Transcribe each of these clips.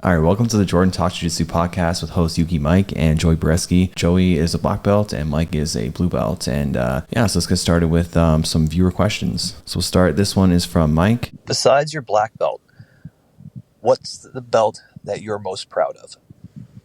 All right, welcome to the Jordan Talk-Jitsu podcast with host Yuki Mike and Joey Boretski. Joey is a black belt and Mike is a blue belt. And so let's get started with some viewer questions. So we'll start. This one is from Mike. Besides your black belt, what's the belt that you're most proud of?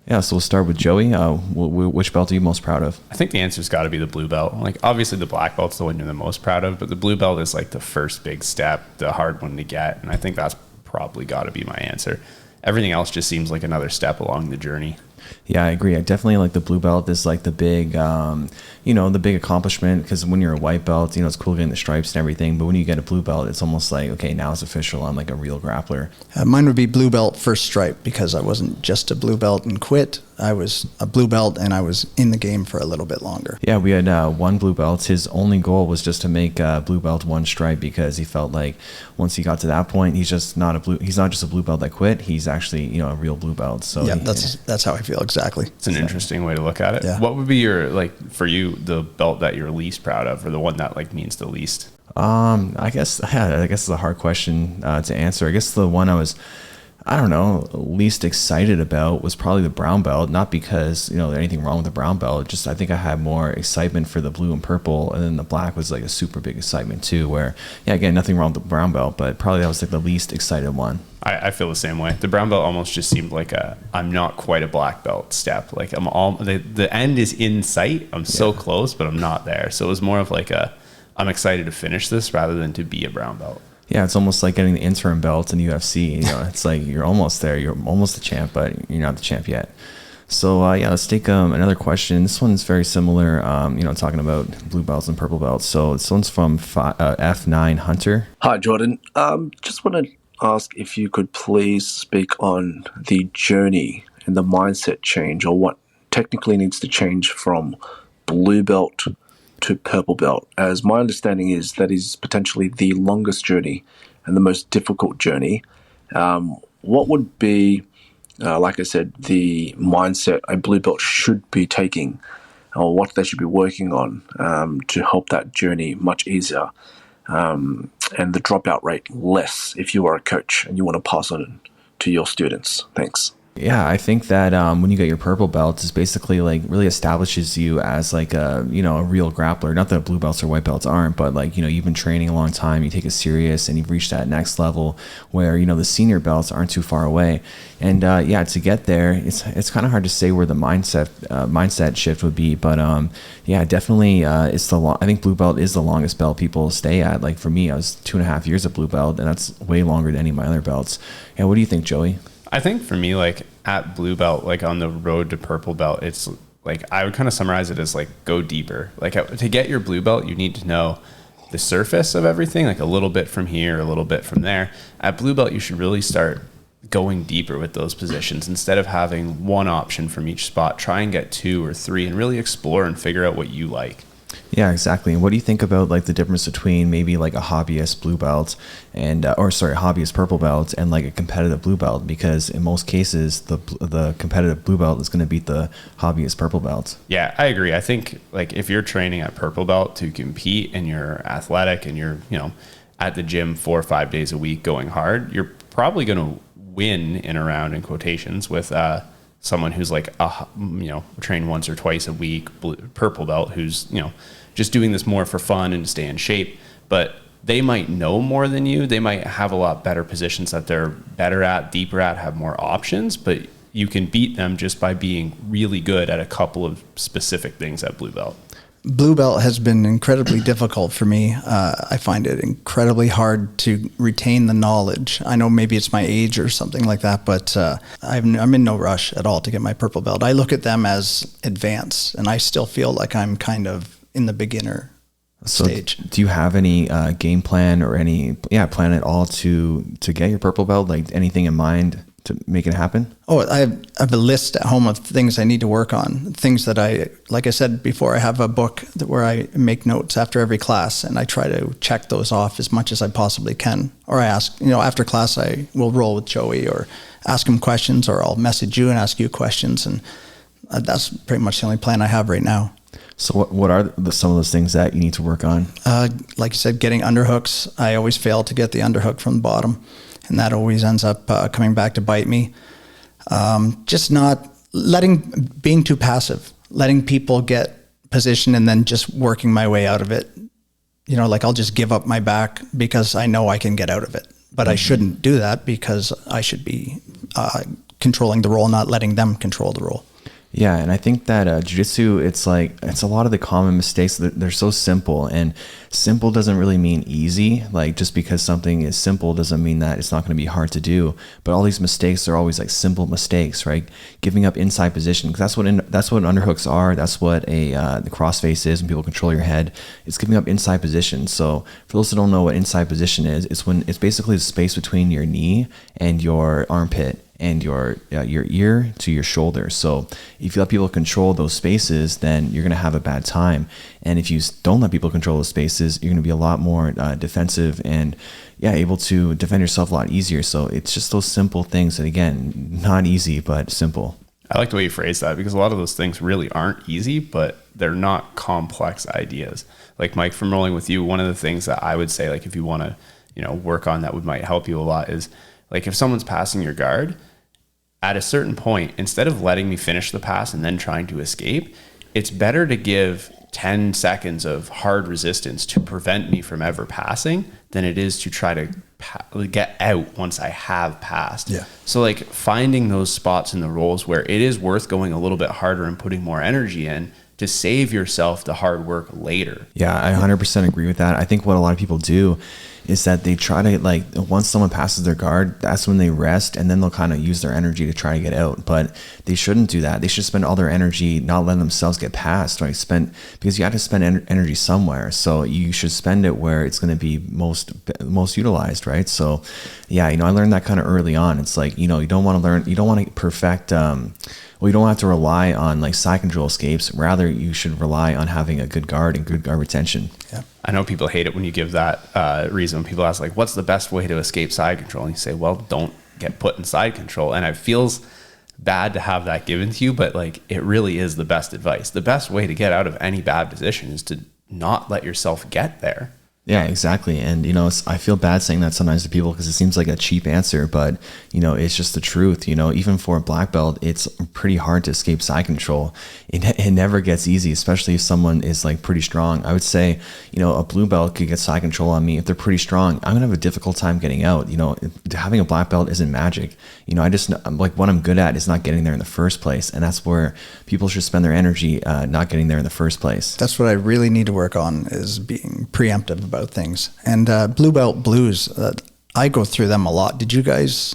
Yeah, so we'll start with Joey. Which belt are you most proud of? I think the answer's got to be the blue belt. Like, obviously the black belt's the one you're the most proud of, but the blue belt is like the first big step, the hard one to get. And I think that's probably got to be my answer. Everything else just seems like another step along the journey. Yeah, I agree. I definitely like the blue belt is like the big, the big accomplishment, because when you're a white belt, it's cool getting the stripes and everything. But when you get a blue belt, it's almost like, okay, now it's official. I'm like a real grappler. Mine would be blue belt first stripe, because I wasn't just a blue belt and quit. I was a blue belt and I was in the game for a little bit longer. Yeah, we had one blue belt. His only goal was just to make blue belt one stripe, because he felt like once he got to that point, he's not just a blue belt that quit. He's actually, a real blue belt. So yeah, that's how I feel exactly. It's an interesting way to look at it. Yeah. What would be your, for you, the belt that you're least proud of, or the one that means the least? I guess it's a hard question to answer. I guess the one I was, least excited about was probably the brown belt. Not because, there's anything wrong with the brown belt. Just I think I had more excitement for the blue and purple, and then the black was like a super big excitement too, where, again, nothing wrong with the brown belt, but probably that was like the least excited one. I feel the same way. The brown belt almost just seemed like I'm not quite a black belt step. Like the end is in sight. I'm so close, but I'm not there. So it was more of I'm excited to finish this rather than to be a brown belt. Yeah, it's almost like getting the interim belt in UFC. It's like you're almost there. You're almost the champ, but you're not the champ yet. So, let's take another question. This one's very similar, talking about blue belts and purple belts. So this one's from F9 Hunter. Hi, Jordan. Just want to ask if you could please speak on the journey and the mindset change, or what technically needs to change from blue belt to purple belt, as my understanding is that is potentially the longest journey and the most difficult journey. What would be, like I said, the mindset a blue belt should be taking, or what they should be working on to help that journey much easier, and the dropout rate less if you are a coach and you want to pass on to your students? Thanks. Yeah, I think that when you get your purple belt, is basically really establishes you as a real grappler. Not that blue belts or white belts aren't, but you've been training a long time, you take it serious, and you've reached that next level where the senior belts aren't too far away. And to get there, it's kind of hard to say where the mindset shift would be, but definitely it's I think blue belt is the longest belt people stay at. Like for me, I was 2.5 years at blue belt, and that's way longer than any of my other belts. Yeah, what do you think, Joey? I think for me, at blue belt, on the road to purple belt, it's I would kind of summarize it as go deeper. To get your blue belt, you need to know the surface of everything, a little bit from here, a little bit from there. At blue belt, you should really start going deeper with those positions. Instead of having one option from each spot, try and get 2 or 3 and really explore and figure out what you like. Yeah, exactly. And what do you think about the difference between maybe a hobbyist blue belt and hobbyist purple belt and a competitive blue belt? Because in most cases, the competitive blue belt is going to beat the hobbyist purple belt. Yeah, I agree. I think if you're training at purple belt to compete and you're athletic and you're at the gym 4 or 5 days a week going hard, you're probably going to win in a round, in quotations, with someone who's train once or twice a week, purple belt, who's just doing this more for fun and to stay in shape. But they might know more than you. They might have a lot better positions that they're better at, deeper at, have more options, but you can beat them just by being really good at a couple of specific things at blue belt. Blue belt has been incredibly difficult for me. I find it incredibly hard to retain the knowledge. I know maybe it's my age or something like that, but I'm in no rush at all to get my purple belt. I look at them as advanced, and I still feel like I'm kind of in the beginner stage. Do you have any game plan or any plan at all to get your purple belt? Anything in mind to make it happen? Oh, I have a list at home of things I need to work on. Things that like I said before, I have a book where I make notes after every class, and I try to check those off as much as I possibly can. Or I ask, after class, I will roll with Joey or ask him questions, or I'll message you and ask you questions. And that's pretty much the only plan I have right now. So what are some of those things that you need to work on? Like you said, getting underhooks. I always fail to get the underhook from the bottom, and that always ends up coming back to bite me. Just not being too passive, letting people get position and then just working my way out of it. You know, like I'll just give up my back because I know I can get out of it, but I shouldn't do that because I should be controlling the roll, not letting them control the roll. Yeah, and I think that jiu-jitsu, it's a lot of the common mistakes. They're so simple, and simple doesn't really mean easy. Like, just because something is simple doesn't mean that it's not going to be hard to do. But all these mistakes are always like simple mistakes, right? Giving up inside position, because that's what underhooks are. That's what the crossface is when people control your head. It's giving up inside position. So for those who don't know what inside position is, it's basically the space between your knee and your armpit, and your ear to your shoulder. So if you let people control those spaces, then you're going to have a bad time. And if you don't let people control those spaces, you're going to be a lot more defensive and able to defend yourself a lot easier. So it's just those simple things that, again, not easy, but simple. I like the way you phrase that, because a lot of those things really aren't easy, but they're not complex ideas. Like, Mike, from rolling with you, one of the things that I would say, like, if you want to, work on that might help you a lot is, like, if someone's passing your guard, at a certain point, instead of letting me finish the pass and then trying to escape, it's better to give 10 seconds of hard resistance to prevent me from ever passing than it is to try to get out once I have passed. Yeah. So, like, finding those spots in the rolls where it is worth going a little bit harder and putting more energy in to save yourself the hard work later. Yeah, I 100% agree with that. I think what a lot of people do is that they try to, like, once someone passes their guard, that's when they rest, and then they'll kind of use their energy to try to get out. But they shouldn't do that. They should spend all their energy not letting themselves get passed, right? Because you have to spend energy somewhere. So you should spend it where it's going to be most utilized, right? So yeah, I learned that kind of early on. It's like, you don't want to perfect, you don't have to rely on like side control escapes. Rather, you should rely on having a good guard and good guard retention. Yeah. I know people hate it when you give that reason. People ask, like, what's the best way to escape side control? And you say, well, don't get put in side control. And it feels bad to have that given to you, but, like, it really is the best advice. The best way to get out of any bad position is to not let yourself get there. Yeah, exactly. And, I feel bad saying that sometimes to people because it seems like a cheap answer, but, it's just the truth. Even for a black belt, it's pretty hard to escape side control. It never gets easy, especially if someone is like pretty strong. I would say, a blue belt could get side control on me. If they're pretty strong, I'm going to have a difficult time getting out. Having a black belt isn't magic. I'm like, what I'm good at is not getting there in the first place. And that's where people should spend their energy, not getting there in the first place. That's what I really need to work on, is being preemptive about things. And blue belt blues, I go through them a lot. Did you guys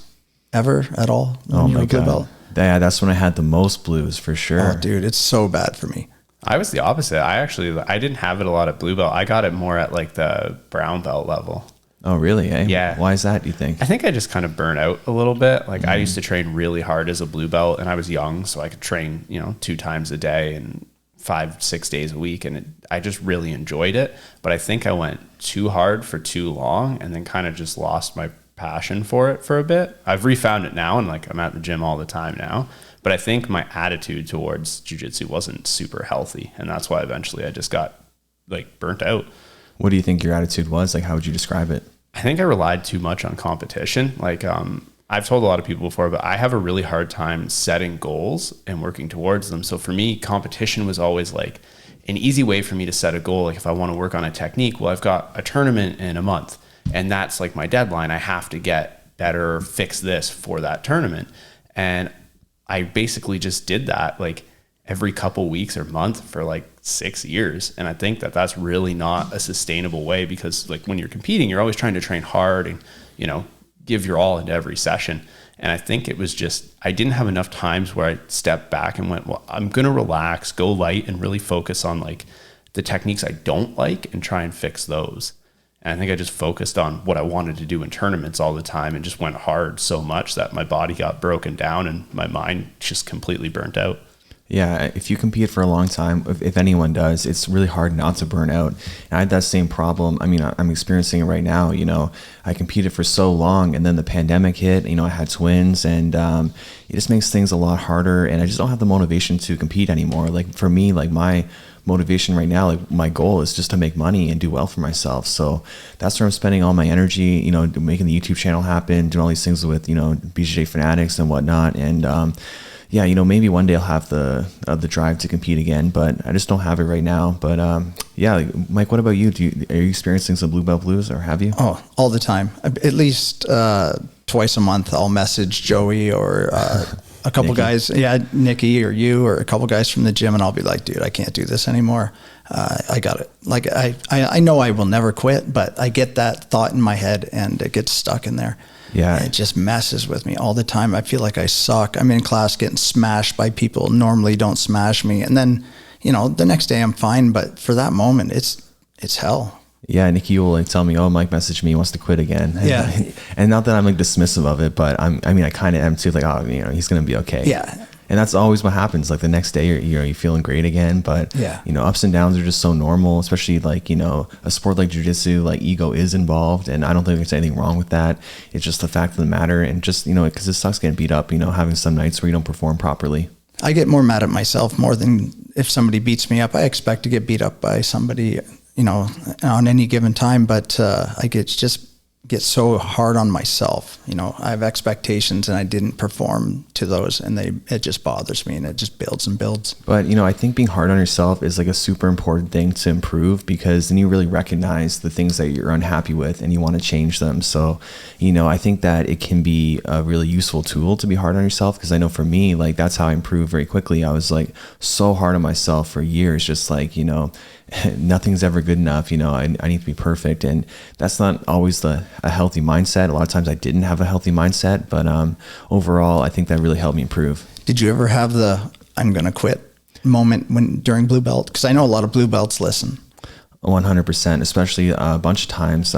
ever at all? Oh my God. Belt? Yeah, that's when I had the most blues for sure. Oh, dude, it's so bad for me. I was the opposite. I didn't have it a lot at blue belt. I got it more at like the brown belt level. Oh, really? Eh? Yeah. Why is that, do you think? I think I just kind of burn out a little bit. Like, I used to train really hard as a blue belt, and I was young, so I could train, 2 times a day and 5-6 days a week, and I just really enjoyed it. But I think I went too hard for too long and then kind of just lost my passion for it for a bit. I've refound it now, and like, I'm at the gym all the time now. But I think my attitude towards jiu-jitsu wasn't super healthy, and that's why eventually I just got like burnt out. What do you think your attitude was? Like, how would you describe it? I think I relied too much on competition. Like, I've told a lot of people before, but I have a really hard time setting goals and working towards them. So for me, competition was always like an easy way for me to set a goal. Like, if I want to work on a technique, well, I've got a tournament in a month, and that's like my deadline. I have to get better, fix this for that tournament. And I basically just did that like every couple weeks or month for like 6 years. And I think that that's really not a sustainable way, because like when you're competing, you're always trying to train hard and, give your all into every session. And I think it was just, I didn't have enough times where I stepped back and went, well, I'm going to relax, go light, and really focus on like the techniques I don't like and try and fix those. And I think I just focused on what I wanted to do in tournaments all the time and just went hard so much that my body got broken down and my mind just completely burnt out. Yeah, if you compete for a long time, if anyone does, it's really hard not to burn out. And I had that same problem. I mean, I'm experiencing it right now. I competed for so long, and then the pandemic hit. I had twins, and it just makes things a lot harder. And I just don't have the motivation to compete anymore. Like, for me, like my motivation right now. Like my goal is just to make money and do well for myself. So that's where I'm spending all my energy, you know, making the YouTube channel happen, doing all these things with, you know, BJJ fanatics and whatnot. And, yeah, you know, maybe one day I'll have the drive to compete again, but I just don't have it right now. But yeah, like, Mike, what about you? Are you experiencing some blue belt blues, or have you? Oh, all the time. At least twice a month, I'll message Joey or a couple guys, Nikki or you or a couple guys from the gym, and I'll be like, dude, I can't do this anymore. I got it. Like I know I will never quit, but I get that thought in my head and it gets stuck in there. Yeah. It just messes with me all the time. I feel like I suck. I'm in class getting smashed by people who normally don't smash me. And then, you know, the next day I'm fine. But for that moment, it's hell. Yeah, Nikki will like tell me, "Oh, Mike messaged me, he wants to quit again." And, Yeah, and not that I'm like dismissive of it, but I kind of am too. Like, oh, you know, he's gonna be okay. Yeah, and that's always what happens. Like the next day, you're feeling great again, but yeah, you know, ups and downs are just so normal. Especially like, you know, a sport like jiu-jitsu, like ego is involved, and I don't think there's anything wrong with that. It's just the fact of the matter, and just, you know, because it sucks getting beat up. You know, having some nights where you don't perform properly. I get more mad at myself more than if somebody beats me up. I expect to get beat up by somebody, you know, on any given time, but I get so hard on myself. You know, I have expectations and I didn't perform to those, and it just bothers me, and it just builds and builds. But, you know, I think being hard on yourself is like a super important thing to improve, because then you really recognize the things that you're unhappy with and you want to change them. So, you know, I think that it can be a really useful tool to be hard on yourself, because I know for me, like that's how I improved very quickly. I was like so hard on myself for years, just like, you know, nothing's ever good enough. You know, I need to be perfect. And that's not always a healthy mindset. A lot of times I didn't have a healthy mindset, but overall, I think that really helped me improve. Did you ever have the I'm going to quit moment during blue belt? Because I know a lot of blue belts listen. 100%, especially a bunch of times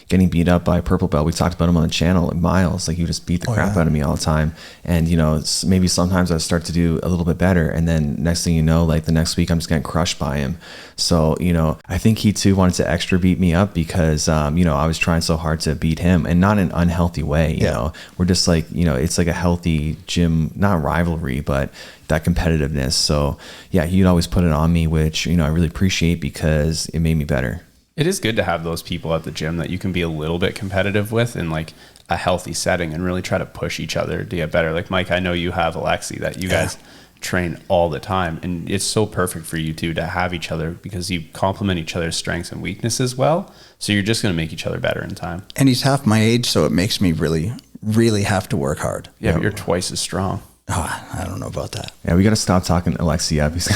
getting beat up by a purple belt. We talked about him on the channel, like Miles, like he would just beat the crap out of me all the time. And, you know, maybe sometimes I start to do a little bit better, and then next thing you know, like the next week I'm just getting crushed by him. So, you know, I think he too wanted to extra beat me up because, you know, I was trying so hard to beat him, and not in an unhealthy way. You know, we're just like, you know, it's like a healthy gym, not rivalry, but that competitiveness. So yeah, he'd always put it on me, which, you know, I really appreciate because it made me better. It is good to have those people at the gym that you can be a little bit competitive with in like a healthy setting and really try to push each other to get better. Like Mike, I know you have Alexi that you guys train all the time, and it's so perfect for you two to have each other because you complement each other's strengths and weaknesses well. So you're just going to make each other better in time. And he's half my age, so it makes me really, really have to work hard. Yeah, but you're twice as strong. Oh, I don't know about that. Yeah, we got to stop talking Alexi up. He's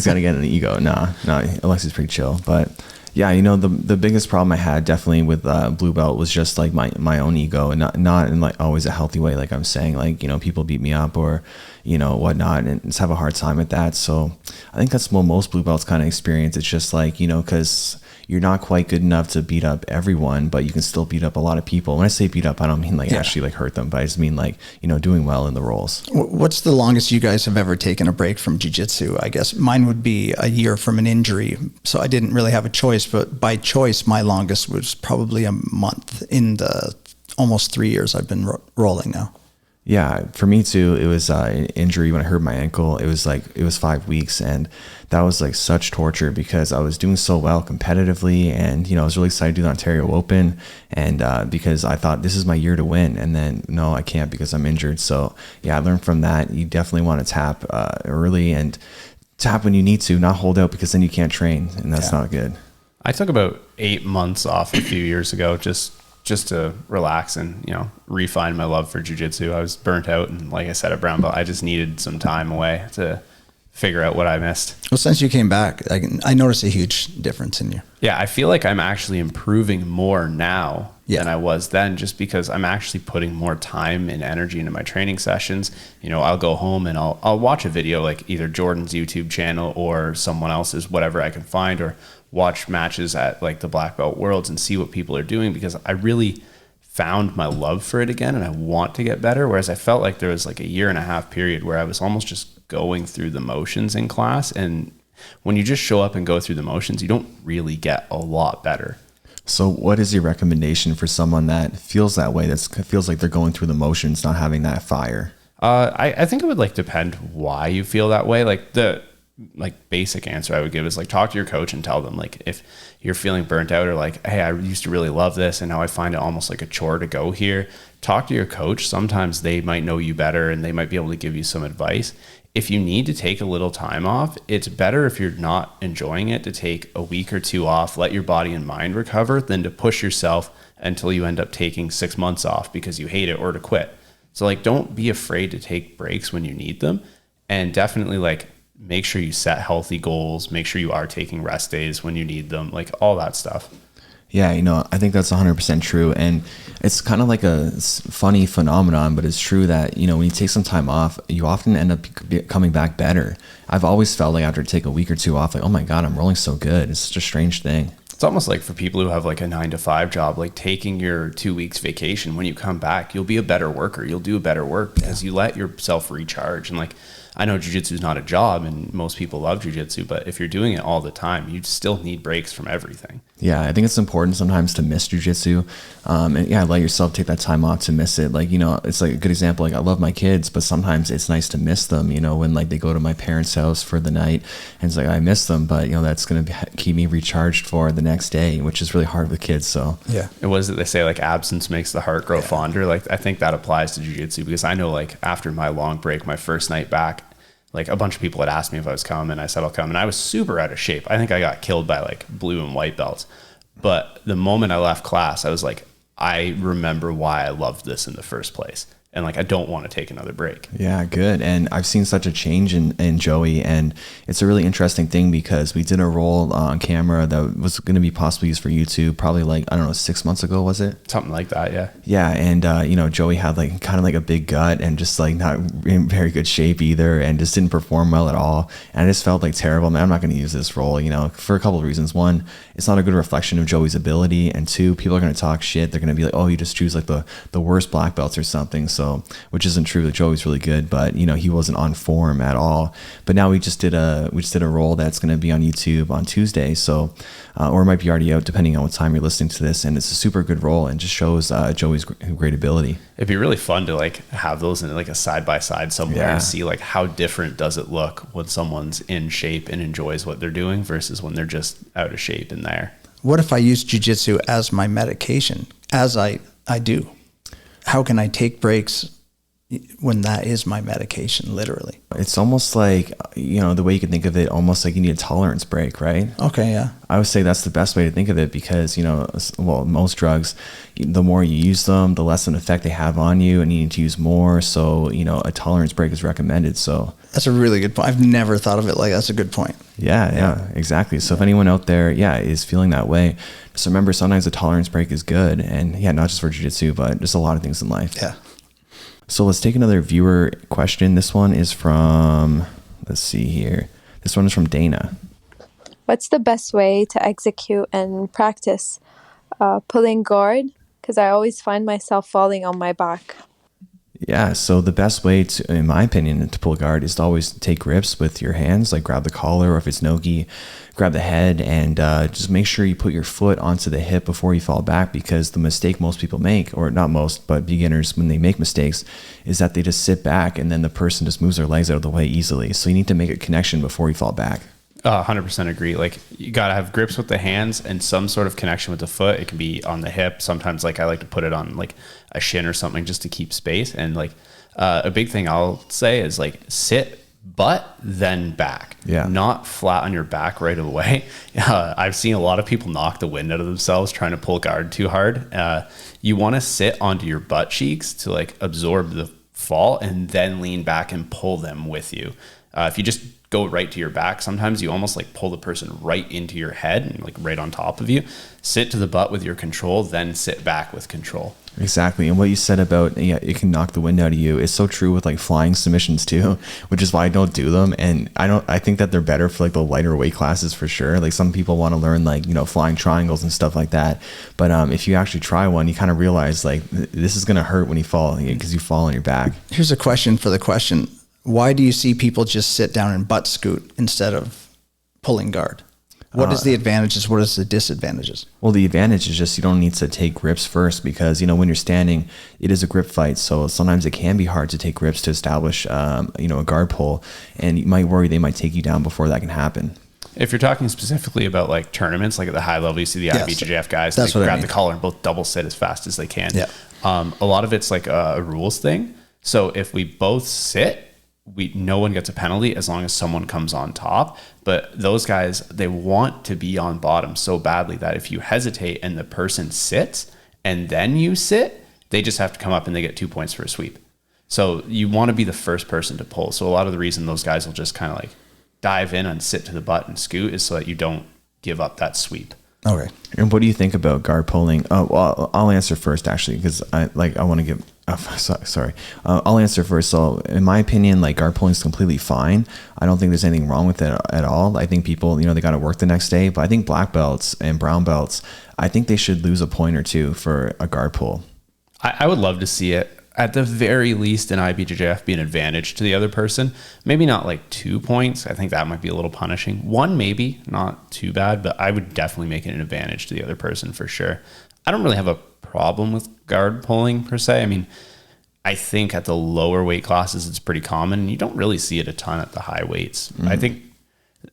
got to get an ego. No, Alexi's pretty chill. But yeah, you know, the biggest problem I had definitely with blue belt was just like my own ego, and not in like always a healthy way. Like I'm saying, like, you know, people beat me up or, you know, whatnot, and just have a hard time at that. So I think that's what most blue belts kind of experience. It's just like, you know, because you're not quite good enough to beat up everyone, but you can still beat up a lot of people. When I say beat up, I don't mean like actually like hurt them, but I just mean like, you know, doing well in the roles. What's the longest you guys have ever taken a break from jiu-jitsu? I guess mine would be a year from an injury, so I didn't really have a choice, but by choice, my longest was probably a month in the almost 3 years I've been rolling now. Yeah, for me too, it was an injury when I hurt my ankle. It was 5 weeks, and that was like such torture because I was doing so well competitively, and, you know, I was really excited to do the Ontario Open, and because I thought this is my year to win, and then no, I can't because I'm injured. So yeah, I learned from that. You definitely want to tap early and tap when you need to, not hold out because then you can't train, and that's not good. I took about 8 months off a few years ago, just to relax and, you know, refine my love for jiu-jitsu. I was burnt out, and like I said, at brown belt, I just needed some time away to figure out what I missed. Well, since you came back, I noticed a huge difference in you. Yeah, I feel like I'm actually improving more now than I was then, just because I'm actually putting more time and energy into my training sessions. You know, I'll go home and I'll watch a video, like either Jordan's YouTube channel or someone else's, whatever I can find, or watch matches at like the Black Belt Worlds and see what people are doing, because I really found my love for it again and I want to get better. Whereas I felt like there was like a 1.5 year period where I was almost just going through the motions in class. And when you just show up and go through the motions, you don't really get a lot better. So what is your recommendation for someone that feels that way, that feels like they're going through the motions, not having that fire? I think it would like depend why you feel that way. Like like basic answer I would give is like talk to your coach and tell them, like, if you're feeling burnt out or like, hey, I used to really love this and now I find it almost like a chore to go here, talk to your coach. Sometimes they might know you better and they might be able to give you some advice. If you need to take a little time off, it's better if you're not enjoying it to take a week or 2 off, let your body and mind recover, than to push yourself until you end up taking 6 months off because you hate it, or to quit. So like, don't be afraid to take breaks when you need them, and definitely like make sure you set healthy goals, make sure you are taking rest days when you need them, like all that stuff. Yeah, I think that's 100% true. And it's kind of like a funny phenomenon, but it's true that, when you take some time off, you often end up coming back better. I've always felt like after take a week or 2 off, like, oh my God, I'm rolling so good. It's such a strange thing. It's almost like for people who have like a 9-to-5 job, like taking your 2 weeks vacation, when you come back, you'll be a better worker. You'll do better work because you let yourself recharge. And like, I know jiu-jitsu is not a job and most people love jiu-jitsu, but if you're doing it all the time, you still need breaks from everything. Yeah, I think it's important sometimes to miss jiu-jitsu. And yeah, let yourself take that time off to miss it. Like, it's like a good example. Like, I love my kids, but sometimes it's nice to miss them, when like they go to my parents' house for the night and it's like, I miss them, but that's going to keep me recharged for the next day, which is really hard with kids. So yeah. And what is it they say, like absence makes the heart grow fonder? Like, I think that applies to jiu-jitsu, because I know like after my long break, my first night back, like a bunch of people had asked me if I was coming, and I said I'll come, and I was super out of shape. I think I got killed by like blue and white belts. But the moment I left class, I was like, I remember why I loved this in the first place. And like, I don't want to take another break. Yeah, good. And I've seen such a change in Joey, and it's a really interesting thing because we did a roll on camera that was going to be possibly used for YouTube probably like, I don't know, 6 months ago, was it? Something like that. Yeah. Yeah. And, Joey had like kind of like a big gut and just like not in very good shape either, and just didn't perform well at all. And I just felt like terrible, man, I'm not going to use this roll, for a couple of reasons. One, it's not a good reflection of Joey's ability. And 2, people are going to talk shit. They're going to be like, oh, you just choose like the worst black belts or something. So, which isn't true. Like, Joey's really good, but he wasn't on form at all. But now we just did a roll that's going to be on YouTube on Tuesday. So, or it might be already out depending on what time you're listening to this. And it's a super good roll and just shows Joey's great ability. It'd be really fun to like have those in like a side by side somewhere and see like how different does it look when someone's in shape and enjoys what they're doing versus when they're just out of shape in there. What if I use jiu-jitsu as my medication, as I do? How can I take breaks when that is my medication, literally? It's almost like, the way you can think of it, almost like you need a tolerance break, right? Okay, yeah. I would say that's the best way to think of it because, most drugs, the more you use them, the less of an effect they have on you, and you need to use more. So, a tolerance break is recommended. So that's a really good point. I've never thought of it like that's a good point. Yeah, exactly. So if anyone out there, is feeling that way, just remember sometimes a tolerance break is good. And not just for jiu-jitsu, but just a lot of things in life. Yeah. So let's take another viewer question. This one is from, let's see here. This one is from Dana. What's the best way to execute and practice pulling guard? Because I always find myself falling on my back. Yeah, so the best way to, in my opinion, to pull guard is to always take grips with your hands, like grab the collar, or if it's nogi, grab the head, and just make sure you put your foot onto the hip before you fall back, because the mistake most people make, or not most, but beginners, when they make mistakes, is that they just sit back and then the person just moves their legs out of the way easily. So you need to make a connection before you fall back. 100% agree. Like, you got to have grips with the hands and some sort of connection with the foot. It can be on the hip. Sometimes like I like to put it on like a shin or something just to keep space. And like a big thing I'll say is like sit butt, then back. Yeah. Not flat on your back right away. I've seen a lot of people knock the wind out of themselves trying to pull guard too hard. You want to sit onto your butt cheeks to like absorb the fall and then lean back and pull them with you. If you just go right to your back, sometimes you almost like pull the person right into your head and like right on top of you. Sit to the butt with your control, then sit back with control. Exactly. And what you said about, it can knock the wind out of you is so true with like flying submissions too, which is why I don't do them. And I think that they're better for like the lighter weight classes for sure. Like some people want to learn like, flying triangles and stuff like that. But if you actually try one, you kind of realize like this is going to hurt when you fall because you fall on your back. Here's a question for the question. Why do you see people just sit down and butt scoot instead of pulling guard? What is the advantages? What is the disadvantages? Well, the advantage is just you don't need to take grips first because, when you're standing, it is a grip fight. So sometimes it can be hard to take grips to establish, a guard pull, and you might worry they might take you down before that can happen. If you're talking specifically about like tournaments, like at the high level, you see the IBJJF guys, they grab the collar and both double sit as fast as they can. Yeah. A lot of it's like a rules thing. So if we both sit, no one gets a penalty as long as someone comes on top. But those guys, they want to be on bottom so badly that if you hesitate and the person sits and then you sit, they just have to come up and they get 2 points for a sweep. So you want to be the first person to pull. So a lot of the reason those guys will just kind of like dive in and sit to the butt and scoot is so that you don't give up that sweep. Okay. And what do you think about guard pulling? Oh, well, I'll answer first actually, because I want to give. Sorry. I'll answer first. So in my opinion, like guard pulling is completely fine. I don't think there's anything wrong with it at all. I think people, they got to work the next day. But I think black belts and brown belts, I think they should lose a point or two for a guard pull. I would love to see it. At the very least, an IBJJF be an advantage to the other person. Maybe not like 2 points. I think that might be a little punishing. One, maybe, not too bad, but I would definitely make it an advantage to the other person for sure. I don't really have a problem with guard pulling per se. I mean, I think at the lower weight classes, it's pretty common. You don't really see it a ton at the high weights. Mm-hmm. I think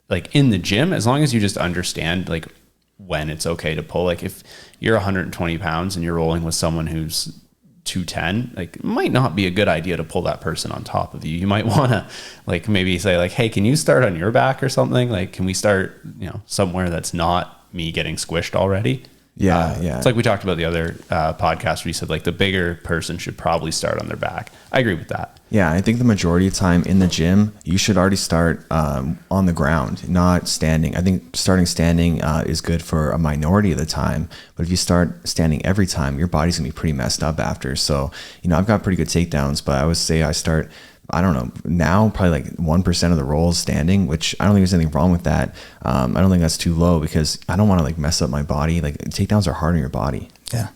like in the gym, as long as you just understand like when it's okay to pull, like if you're 120 pounds and you're rolling with someone who's 210, like it might not be a good idea to pull that person on top of you. You might want to like maybe say like, hey, can you start on your back or something? Like, can we start, somewhere that's not me getting squished already? Yeah. It's like we talked about the other podcast where you said like the bigger person should probably start on their back. I agree with that. Yeah, I think the majority of time in the gym, you should already start on the ground, not standing. I think starting standing is good for a minority of the time. But if you start standing every time, your body's going to be pretty messed up after. So, I've got pretty good takedowns, but I would say I start, I don't know, now probably like 1% of the rolls standing, which I don't think there's anything wrong with that. I don't think that's too low because I don't want to like mess up my body. Like takedowns are hard on your body. Yeah.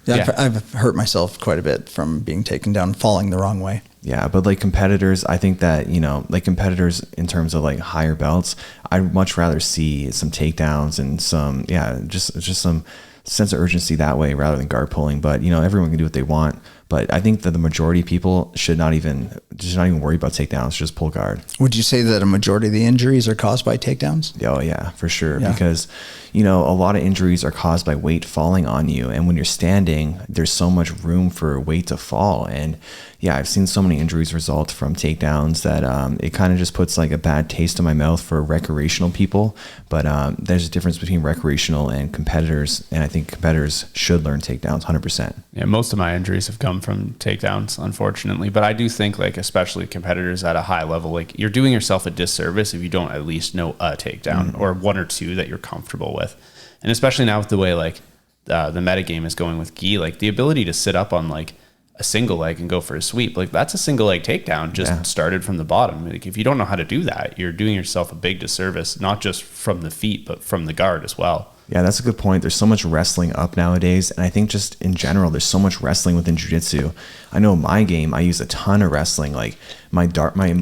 I've hurt myself quite a bit from being taken down, falling the wrong way. Yeah, but like competitors, I think that, like competitors in terms of like higher belts, I'd much rather see some takedowns and some, just some sense of urgency that way rather than guard pulling. But, everyone can do what they want. But I think that the majority of people should not even worry about takedowns, just pull guard. Would you say that a majority of the injuries are caused by takedowns? Oh, yeah, for sure. Yeah. Because, a lot of injuries are caused by weight falling on you. And when you're standing, there's so much room for weight to fall. And yeah, I've seen so many injuries result from takedowns that it kind of just puts like a bad taste in my mouth for recreational people. But there's a difference between recreational and competitors. And I think competitors should learn takedowns 100%. Yeah, most of my injuries have come from takedowns, unfortunately. But I do think like, especially competitors at a high level, like you're doing yourself a disservice if you don't at least know a takedown or one or two that you're comfortable with. And especially now with the way like the metagame is going with gi, like the ability to sit up on like a single leg and go for a sweep, like that's a single leg takedown just started from the bottom. Like if you don't know how to do that, you're doing yourself a big disservice, not just from the feet, but from the guard as well. Yeah, that's a good point. There's so much wrestling up nowadays. And I think just in general, there's so much wrestling within jiu-jitsu. I know in my game, I use a ton of wrestling. Like my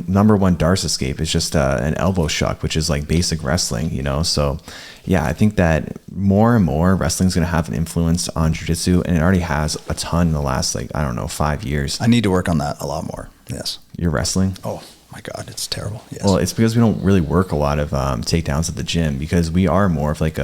number one Darce escape is just an elbow shuck, which is like basic wrestling, So yeah, I think that more and more wrestling is going to have an influence on jiu-jitsu. And it already has a ton in the last 5 years. I need to work on that a lot more. Yes. You're wrestling? Oh my God, it's terrible. Yes. Well, it's because we don't really work a lot of takedowns at the gym because we are more of like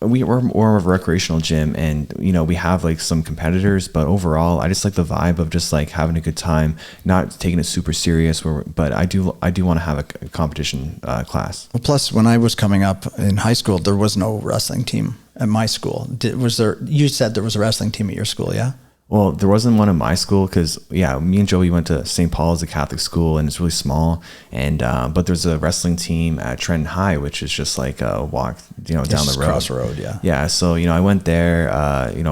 we're more of a recreational gym, and we have like some competitors, but overall I just like the vibe of just like having a good time, not taking it super serious. But I do want to have a competition class. Well, plus when I was coming up in high school, there was no wrestling team at my school. You said there was a wrestling team at your school, yeah? Well, there wasn't one in my school because, me and Joey went to St. Paul's, a Catholic school, and it's really small. And but there's a wrestling team at Trenton High, which is just like a walk, down the road. Cross the road, yeah. Yeah, so I went there,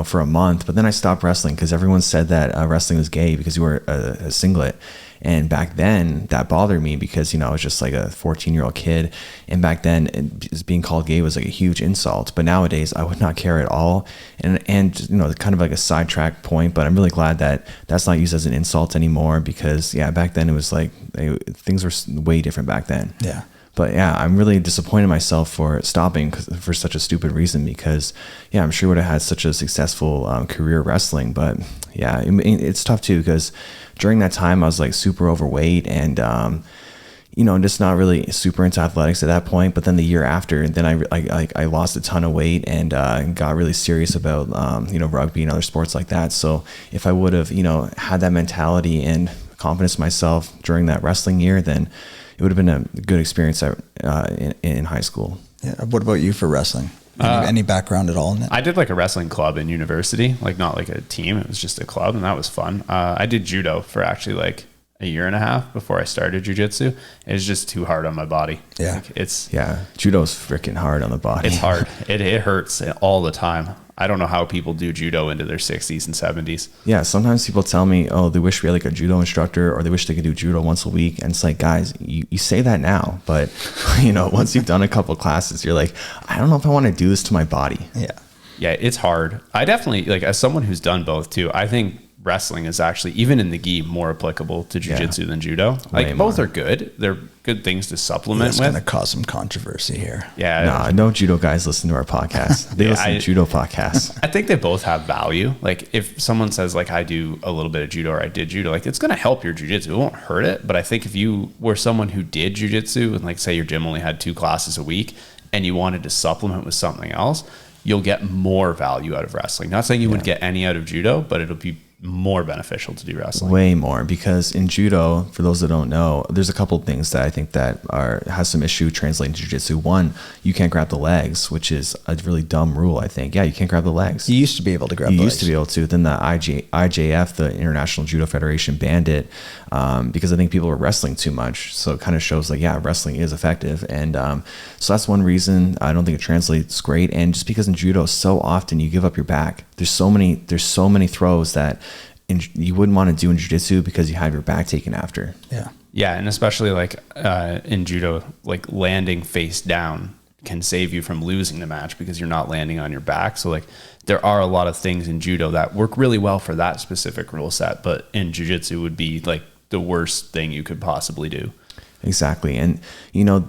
for a month, but then I stopped wrestling because everyone said that wrestling was gay because you were a singlet. And back then that bothered me because, I was just like a 14-year-old kid. And back then being called gay was like a huge insult. But nowadays I would not care at all. And kind of like a sidetrack point, but I'm really glad that that's not used as an insult anymore because, back then it was like things were way different back then. Yeah. But yeah, I'm really disappointed in myself for stopping for such a stupid reason, because yeah, I'm sure would have had such a successful career wrestling. But yeah, it's tough too, because during that time I was like super overweight and just not really super into athletics at that point. But then the year after, then I lost a ton of weight and got really serious about rugby and other sports like that. So if I would have had that mentality and confidence in myself during that wrestling year, then it would have been a good experience in high school. Yeah. What about you for wrestling? Any background at all in it? I did like a wrestling club in university, like not like a team. It was just a club, and that was fun. I did judo for actually like a year and a half before I started jiu-jitsu. It was just too hard on my body. Yeah. Judo's freaking hard on the body. It's hard. It hurts all the time. I don't know how people do judo into their 60s and 70s. Yeah, sometimes people tell me, oh, they wish we had like a judo instructor, or they wish they could do judo once a week. And it's like, guys, you say that now, but once you've done a couple classes, you're like, I don't know if I want to do this to my body. Yeah, it's hard. I definitely, like, as someone who's done both too, I think wrestling is actually, even in the gi, more applicable to jiu-jitsu than judo. Like, both are good. They're good things to supplement with. It's going to cause some controversy here. Yeah. No judo guys listen to our podcast. They listen to judo podcasts. I think they both have value. Like, if someone says, like, I do a little bit of judo, or I did judo, like, it's going to help your jiu-jitsu. It won't hurt it. But I think if you were someone who did jiu-jitsu, and like, say your gym only had 2 classes a week, and you wanted to supplement with something else, you'll get more value out of wrestling. Not saying you would get any out of judo, but it'll be more beneficial to do wrestling. Way more, because in judo, for those that don't know, there's a couple of things that I think that has some issue translating to jiu-jitsu. One, you can't grab the legs, which is a really dumb rule, I think. Yeah, you can't grab the legs. You used to be able to grab the legs. You used to be able to. Then the IJF, the International Judo Federation, banned it because I think people were wrestling too much. So it kind of shows like, yeah, wrestling is effective. And so that's one reason I don't think it translates great. And just because in judo, so often you give up your back. There's so many throws that you wouldn't want to do in jiu-jitsu because you have your back taken after. Yeah, and especially like in judo, like landing face down can save you from losing the match because you're not landing on your back. So like there are a lot of things in judo that work really well for that specific rule set, but in jiu-jitsu would be like the worst thing you could possibly do. Exactly. And,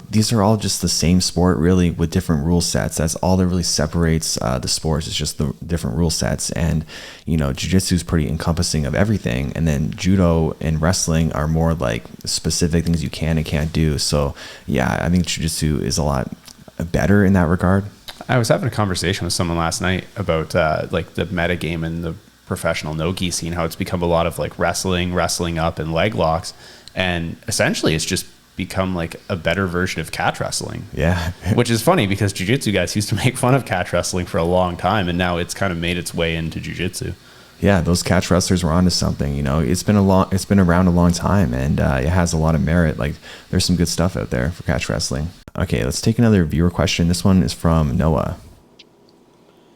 these are all just the same sport really with different rule sets. That's all that really separates the sports. It's just the different rule sets. And, jiu-jitsu is pretty encompassing of everything. And then judo and wrestling are more like specific things you can and can't do. So, yeah, I think jiu-jitsu is a lot better in that regard. I was having a conversation with someone last night about like the meta game and the professional no-gi scene, how it's become a lot of like wrestling up, and leg locks. And essentially it's just become like a better version of catch wrestling. Yeah. Which is funny because jiu-jitsu guys used to make fun of catch wrestling for a long time, and now it's kind of made its way into jiu-jitsu. Yeah, those catch wrestlers were onto something. It's been around a long time, and it has a lot of merit. Like, there's some good stuff out there for catch wrestling. Okay, let's take another viewer question. This one is from Noah.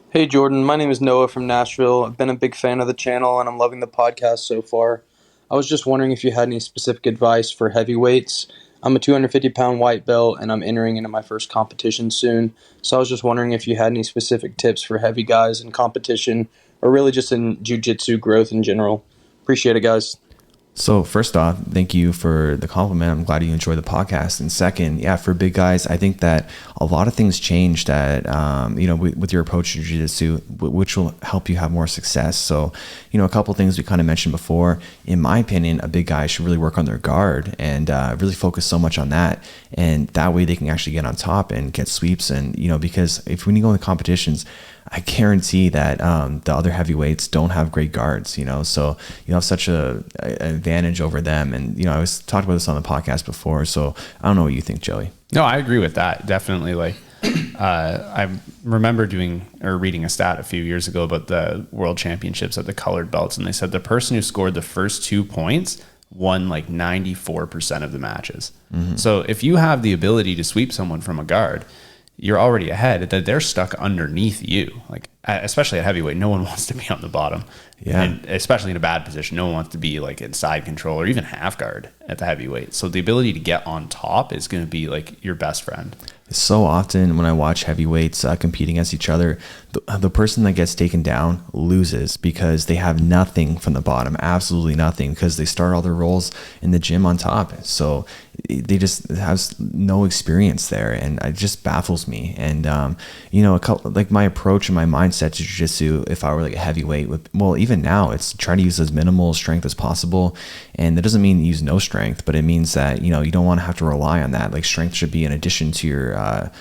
Hey Jordan, my name is Noah from Nashville. I've been a big fan of the channel and I'm loving the podcast so far. I was just wondering if you had any specific advice for heavyweights. I'm a 250-pound white belt, and I'm entering into my first competition soon. So I was just wondering if you had any specific tips for heavy guys in competition, or really just in jiu-jitsu growth in general. Appreciate it, guys. So first off, thank you for the compliment. I'm glad you enjoy the podcast. And second, yeah, for big guys, I think that a lot of things changed that, with your approach to jiu-jitsu, which will help you have more success. So, a couple of things we kind of mentioned before. In my opinion, a big guy should really work on their guard and really focus so much on that. And that way they can actually get on top and get sweeps. And, because when you go in the competitions, I guarantee that the other heavyweights don't have great guards, so you have such an advantage over them. And, I was talked about this on the podcast before, so I don't know what you think, Joey. No, I agree with that. Definitely. Like, I remember reading a stat a few years ago about the world championships at the colored belts. And they said the person who scored the first 2 points won like 94% of the matches. Mm-hmm. So if you have the ability to sweep someone from a guard, you're already ahead, that they're stuck underneath you. Like, especially at heavyweight, no one wants to be on the bottom. Yeah. And especially in a bad position, no one wants to be like in side control or even half guard at the heavyweight. So the ability to get on top is going to be like your best friend. So often when I watch heavyweights compete against each other, the person that gets taken down loses because they have nothing from the bottom, absolutely nothing, because they start all their rolls in the gym on top. So they just have no experience there, and it just baffles me. And like my approach and my mindset to jiu-jitsu, if I were like a heavyweight, even now, it's try to use as minimal strength as possible. And that doesn't mean use no strength, but it means that you don't want to have to rely on that. Like strength should be an addition to your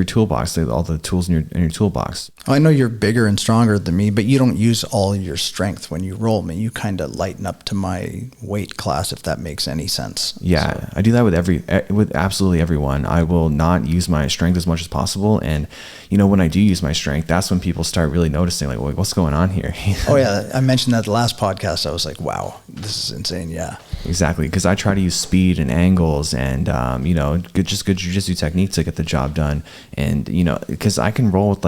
toolbox, all the tools in your toolbox. I know you're bigger and stronger than me, but you don't use all your strength when you roll me. You kind of lighten up to my weight class, if that makes any sense. Yeah, so. I do that with absolutely everyone. I will not use my strength as much as possible, and when I do use my strength, that's when people start really noticing, like, what's going on here? Oh yeah, I mentioned that the last podcast. I was like, wow, this is insane. Yeah, exactly, because I try to use speed and angles and good jiu-jitsu technique to get the job done. And because I can roll with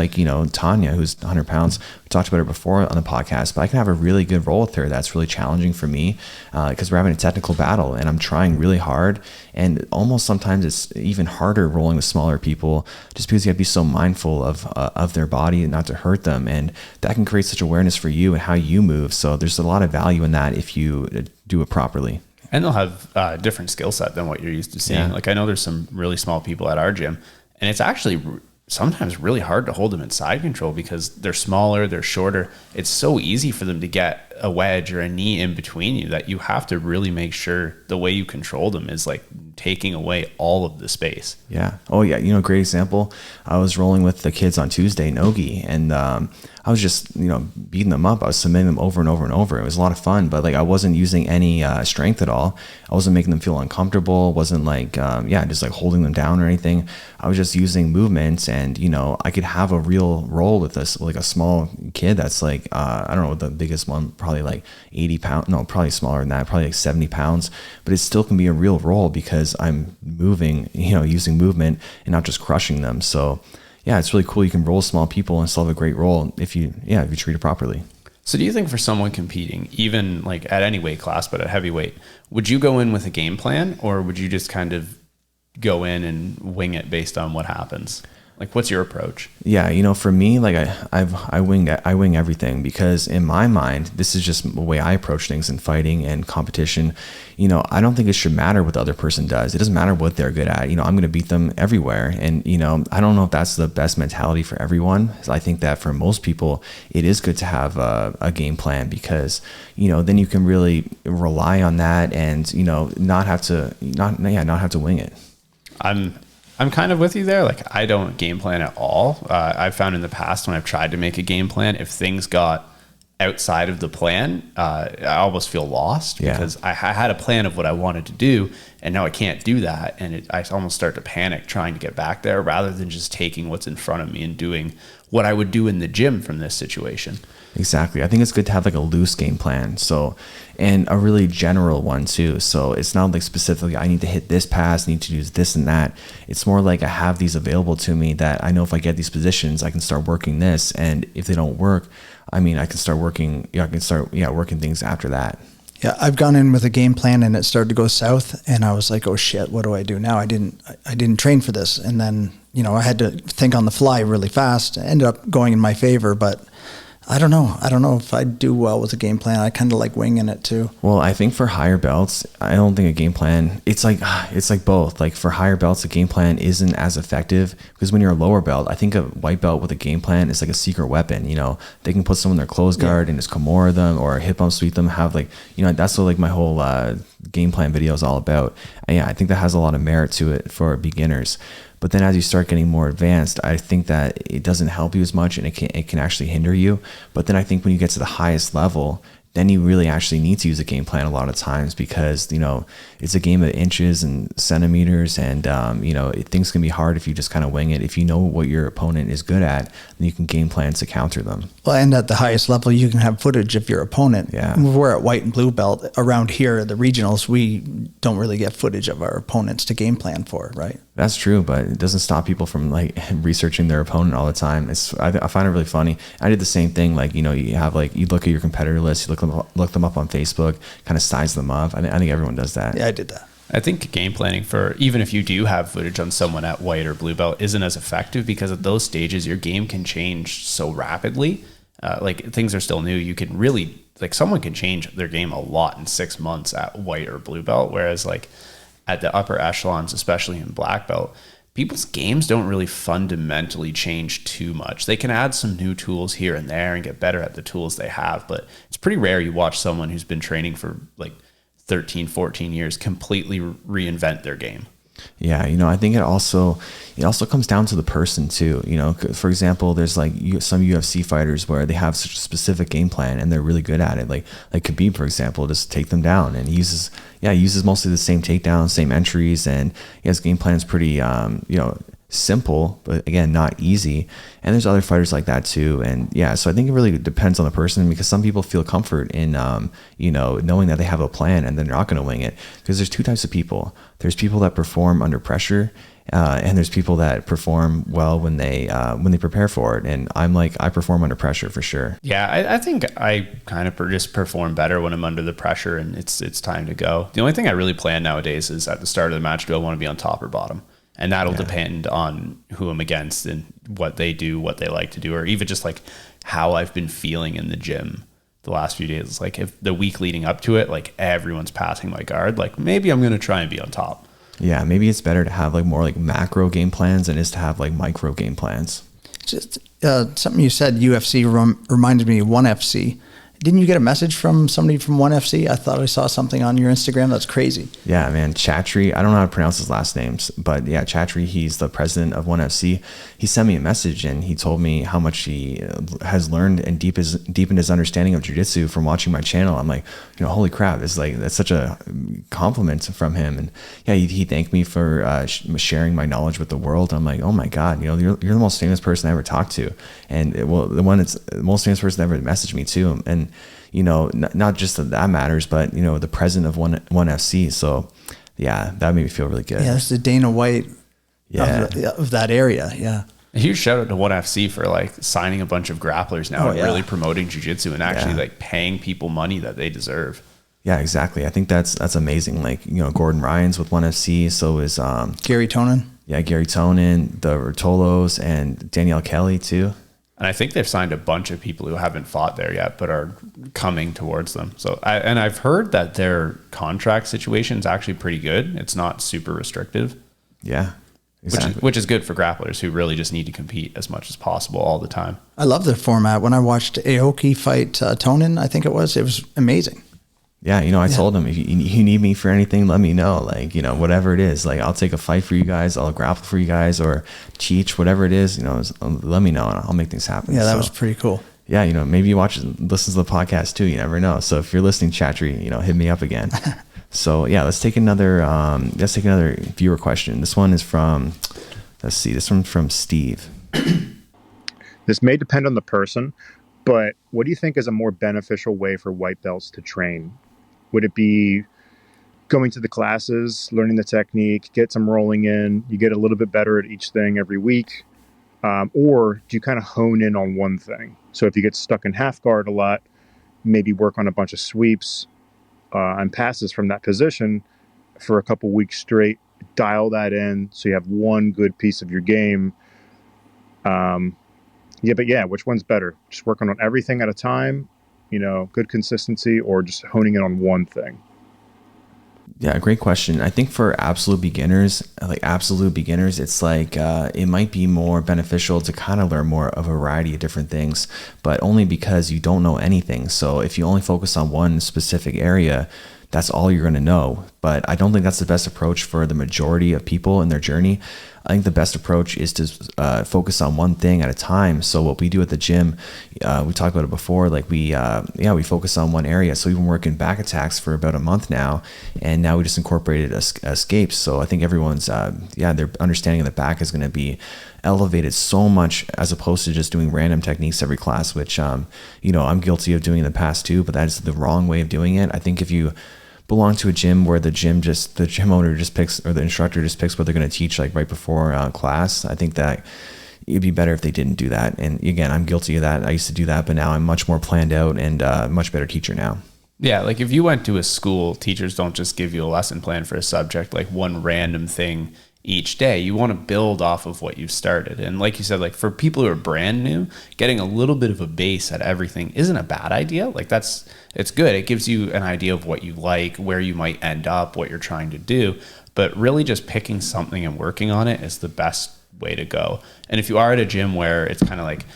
Tanya, who's 100 pounds. We talked about her before on the podcast, but I can have a really good roll with her. That's really challenging for me because we're having a technical battle and I'm trying really hard. And almost sometimes it's even harder rolling with smaller people, just because you have to be so mindful of their body and not to hurt them. And that can create such awareness for you and how you move. So there's a lot of value in that if you do it properly. And they'll have a different skill set than what you're used to seeing. Yeah. Like I know there's some really small people at our gym, and it's actually sometimes really hard to hold them in side control because they're smaller, they're shorter. It's so easy for them to get a wedge or a knee in between you that you have to really make sure the way you control them is like taking away all of the space. Yeah. Oh yeah. Great example. I was rolling with the kids on Tuesday, Nogi, and I was just, beating them up. I was submitting them over and over and over. It was a lot of fun, but like I wasn't using any strength at all. I wasn't making them feel uncomfortable. Wasn't like, just like holding them down or anything. I was just using movements, and I could have a real roll with this, like a small kid that's like, I don't know, the biggest one, probably like 80 pounds. No, probably smaller than that, probably like 70 pounds. But it still can be a real roll because I'm moving, using movement and not just crushing them. So yeah, it's really cool. You can roll small people and still have a great roll if you treat it properly. So do you think for someone competing, even like at any weight class, but at heavyweight, would you go in with a game plan, or would you just kind of go in and wing it based on what happens? Like, what's your approach? Yeah, for me, like I wing everything, because in my mind, this is just the way I approach things in fighting and competition. I don't think it should matter what the other person does. It doesn't matter what they're good at. I'm going to beat them everywhere. And, I don't know if that's the best mentality for everyone. I think that for most people, it is good to have a game plan, because, then you can really rely on that and, not have to wing it. I'm kind of with you there. Like, I don't game plan at all. I've found in the past when I've tried to make a game plan, if things got outside of the plan, I almost feel lost because I had a plan of what I wanted to do, and now I can't do that. And I almost start to panic trying to get back there rather than just taking what's in front of me and doing what I would do in the gym from this situation. Exactly. I think it's good to have like a loose game plan. So, and a really general one too. So it's not like specifically, I need to hit this pass, need to use this and that. It's more like I have these available to me that I know if I get these positions, I can start working this. And if they don't work, I can start working, working things after that. Yeah, I've gone in with a game plan and it started to go south, and I was like, oh shit, what do I do now? I didn't train for this. And then, I had to think on the fly really fast. It ended up going in my favor, but I don't know. I don't know if I do well with a game plan. I kind of like winging it too. Well, I think for higher belts, I don't think a game plan, it's like both. Like for higher belts, a game plan isn't as effective, because when you're a lower belt, I think a white belt with a game plan is like a secret weapon. They can put someone in their closed guard and just Kimura them or hip bump sweep them, have like, that's what like my whole game plan video is all about. And yeah, I think that has a lot of merit to it for beginners. But then as you start getting more advanced, I think that it doesn't help you as much, and it can actually hinder you. But then I think when you get to the highest level, then you really actually need to use a game plan a lot of times, because, it's a game of inches and centimeters, and, things can be hard if you just kind of wing it. If you know what your opponent is good at, then you can game plan to counter them. Well, and at the highest level, you can have footage of your opponent. Yeah. We're at white and blue belt. Around here, the regionals, we don't really get footage of our opponents to game plan for, right? That's true, but it doesn't stop people from like researching their opponent all the time. I find it really funny. I did the same thing. Like, you have like, you look at your competitor list, you look them up on Facebook, kind of size them up. I think everyone does that. Yeah, I did that. I think game planning for, even if you do have footage on someone at white or blue belt, isn't as effective, because at those stages, your game can change so rapidly. like things are still new. You can really, like, someone can change their game a lot in 6 months at white or blue belt. Whereas like at the upper echelons, especially in black belt, people's games don't really fundamentally change too much. They can add some new tools here and there and get better at the tools they have, but it's pretty rare you watch someone who's been training for like 13, 14 years completely reinvent their game. Yeah, I think it also comes down to the person too. For example, there's like some UFC fighters where they have such a specific game plan and they're really good at it. Like Khabib, for example, just take them down, and he uses mostly the same takedowns, same entries, and his game plan is pretty simple, but again, not easy. And there's other fighters like that too. And yeah, so I think it really depends on the person, because some people feel comfort in, knowing that they have a plan and they're not going to wing it. Because there's two types of people. There's people that perform under pressure, and there's people that perform well when they prepare for it. And I perform under pressure for sure. Yeah, I think I kind of just perform better when I'm under the pressure and it's time to go. The only thing I really plan nowadays is at the start of the match, do I want to be on top or bottom? And that'll depend on who I'm against and what they do, what they like to do, or even just like how I've been feeling in the gym the last few days. Like if the week leading up to it, like everyone's passing my guard, like maybe I'm going to try and be on top. Yeah, maybe it's better to have like more like macro game plans than it is to have like micro game plans. Just something you said, UFC reminded me of ONE FC. Didn't you get a message from somebody from ONE FC? I thought I saw something on your Instagram. That's crazy. Yeah, man. Chatri. I don't know how to pronounce his last names, but yeah, Chatri, he's the president of ONE FC. He sent me a message and he told me how much he has learned and deepened his understanding of jiu-jitsu from watching my channel. I'm like, holy crap. It's like, that's such a compliment from him. And yeah, he thanked me for sharing my knowledge with the world. I'm like, oh my God, you're the most famous person I ever talked to. And the one that's the most famous person that ever messaged me too. And not just that matters, but the president of ONE FC. So yeah, that made me feel really good. Yeah, that's the Dana White of that area. Yeah. A huge shout out to ONE FC for like signing a bunch of grapplers now and really promoting jiu-jitsu and actually like paying people money that they deserve. Yeah, exactly. I think that's amazing. Like, Gordon Ryan's with ONE FC. So is Gary Tonin. Yeah, Gary Tonin, the Rotolos, and Danielle Kelly too. And I think they've signed a bunch of people who haven't fought there yet, but are coming towards them. So, I've heard that their contract situation is actually pretty good. It's not super restrictive. Yeah, exactly. Which is good for grapplers who really just need to compete as much as possible all the time. I love the format. When I watched Aoki fight Tonin, I think it was amazing. Yeah, I told him, if you need me for anything, let me know. Like, whatever it is, like I'll take a fight for you guys, I'll grapple for you guys, or teach, whatever it is, let me know and I'll make things happen. Yeah, that was pretty cool. Yeah, maybe you listen to the podcast too. You never know. So if you're listening, Chatri, hit me up again. So yeah, let's take another viewer question. This one is from, this one from Steve. This may depend on the person, but what do you think is a more beneficial way for white belts to train? Would it be going to the classes, learning the technique, get some rolling in, you get a little bit better at each thing every week? Or do you kind of hone in on one thing? So if you get stuck in half guard a lot, maybe work on a bunch of sweeps and passes from that position for a couple weeks straight, dial that in so you have one good piece of your game. Which one's better? Just working on everything at a time, good consistency, or just honing in on one thing? Yeah, great question. I think for absolute beginners, it's like it might be more beneficial to kind of learn more of a variety of different things, but only because you don't know anything. So if you only focus on one specific area, that's all you're going to know. But I don't think that's the best approach for the majority of people in their journey. I think the best approach is to focus on one thing at a time. So what we do at the gym, we talked about it before, like we focus on one area. So we've been working back attacks for about a month now, and now we just incorporated escapes. So I think everyone's, their understanding of the back is going to be elevated so much, as opposed to just doing random techniques every class, which, I'm guilty of doing in the past too, but that is the wrong way of doing it. I think if you belong to a gym where the gym owner just picks, or the instructor just picks what they're going to teach like right before class, I think that it'd be better if they didn't do that. And again, I'm guilty of that. I used to do that, but now I'm much more planned out and much better teacher now. Yeah, like if you went to a school, teachers don't just give you a lesson plan for a subject, like one random thing each day. You want to build off of what you've started. And like you said, like for people who are brand new, getting a little bit of a base at everything isn't a bad idea. Like it's good. It gives you an idea of what you like, where you might end up, what you're trying to do. But really just picking something and working on it is the best way to go. And if you are at a gym where it's kind of like